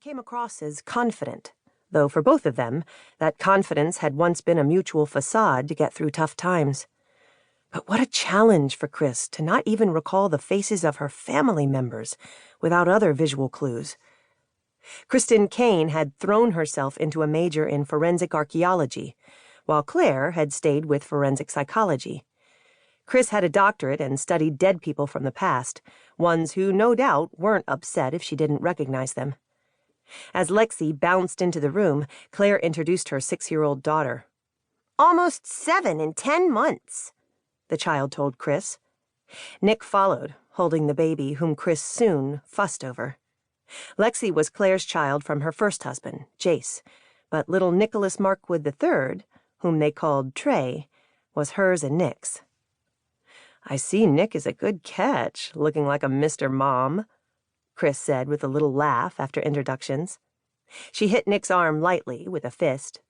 came across as confident, though for both of them, that confidence had once been a mutual facade to get through tough times. But what a challenge for Chris to not even recall the faces of her family members without other visual clues. Kristen Kane had thrown herself into a major in forensic archaeology, while Claire had stayed with forensic psychology. Chris had a doctorate and studied dead people from the past, ones who no doubt weren't upset if she didn't recognize them. As Lexi bounced into the room, Claire introduced her 6-year-old daughter. "Almost 7 in 10 months, the child told Chris. Nick followed, holding the baby, whom Chris soon fussed over. Lexi was Claire's child from her first husband, Jace, but little Nicholas Markwood III, whom they called Trey, was hers and Nick's. "I see Nick is a good catch, looking like a Mr. Mom," Chris said with a little laugh after introductions. She hit Nick's arm lightly with a fist.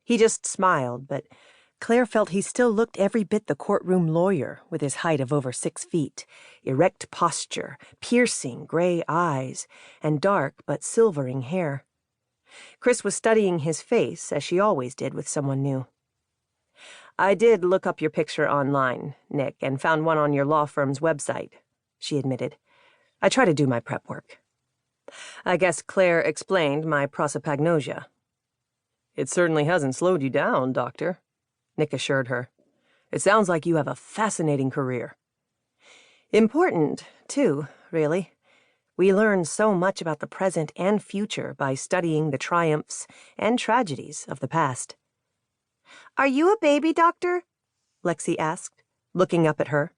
He just smiled, but Claire felt he still looked every bit the courtroom lawyer with his height of over 6 feet, erect posture, piercing gray eyes, and dark but silvering hair. Chris was studying his face, as she always did with someone new. "I did look up your picture online, Nick, and found one on your law firm's website," she admitted. "I try to do my prep work." "I guess Claire explained my prosopagnosia." "It certainly hasn't slowed you down, Doctor," Nick assured her. "It sounds like you have a fascinating career." "Important, too, really. We learn so much about the present and future by studying the triumphs and tragedies of the past." "Are you a baby doctor?" Lexi asked, looking up at her.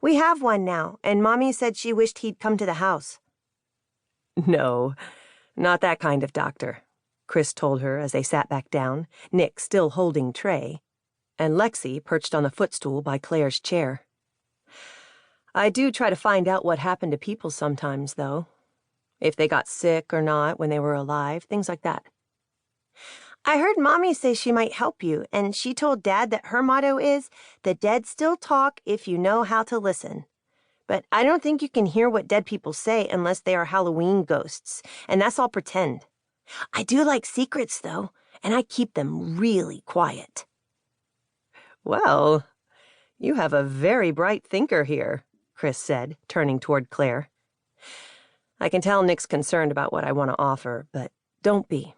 "We have one now, and Mommy said she wished he'd come to the house." "No, not that kind of doctor," Chris told her as they sat back down, Nick still holding Trey, and Lexi perched on the footstool by Claire's chair. "I do try to find out what happened to people sometimes, though. If they got sick or not when they were alive, things like that." "I heard Mommy say she might help you, and she told Dad that her motto is, 'The dead still talk if you know how to listen.' But I don't think you can hear what dead people say unless they are Halloween ghosts, and that's all pretend. I do like secrets, though, and I keep them really quiet." "Well, you have a very bright thinker here," Chris said, turning toward Claire. "I can tell Nick's concerned about what I want to offer, but don't be,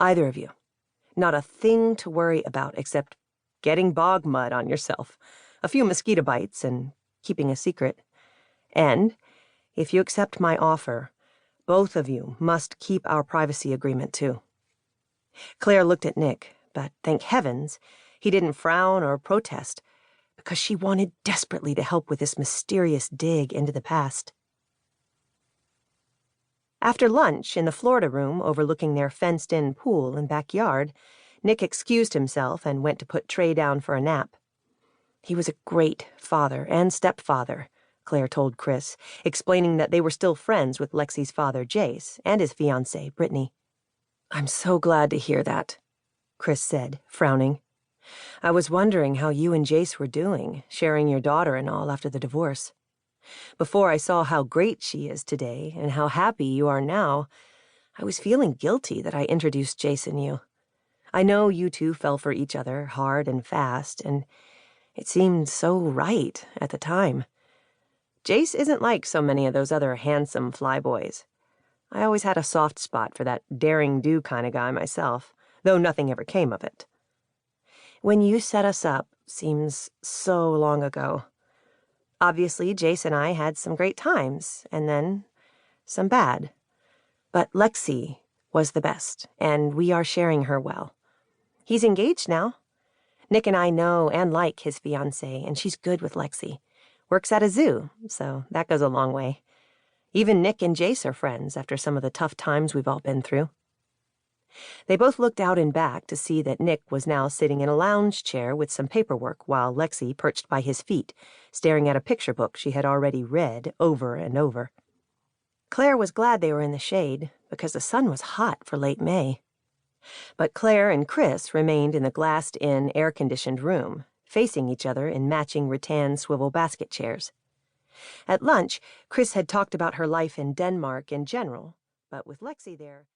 either of you. Not a thing to worry about except getting bog mud on yourself, a few mosquito bites, and keeping a secret. And, if you accept my offer, both of you must keep our privacy agreement, too." Claire looked at Nick, but thank heavens, he didn't frown or protest, because she wanted desperately to help with this mysterious dig into the past. After lunch, in the Florida room overlooking their fenced-in pool and backyard, Nick excused himself and went to put Trey down for a nap. He was a great father and stepfather, Claire told Chris, explaining that they were still friends with Lexi's father, Jace, and his fiancée, Brittany. "I'm so glad to hear that," Chris said, frowning. "I was wondering how you and Jace were doing, sharing your daughter and all after the divorce. Before I saw how great she is today and how happy you are now, I was feeling guilty that I introduced Jace and you. I know you two fell for each other hard and fast, and it seemed so right at the time. Jace isn't like so many of those other handsome flyboys. I always had a soft spot for that daring-do kind of guy myself, though nothing ever came of it. When you set us up seems so long ago. Obviously, Jace and I had some great times, and then some bad. But Lexi was the best, and we are sharing her well. He's engaged now. Nick and I know and like his fiancée, and she's good with Lexi. Works at a zoo, so that goes a long way. Even Nick and Jace are friends after some of the tough times we've all been through." They both looked out and back to see that Nick was now sitting in a lounge chair with some paperwork while Lexi perched by his feet, staring at a picture book she had already read over and over. Claire was glad they were in the shade, because the sun was hot for late May. But Claire and Chris remained in the glassed-in, air-conditioned room, facing each other in matching rattan swivel basket chairs. At lunch, Chris had talked about her life in Denmark in general, but with Lexi there...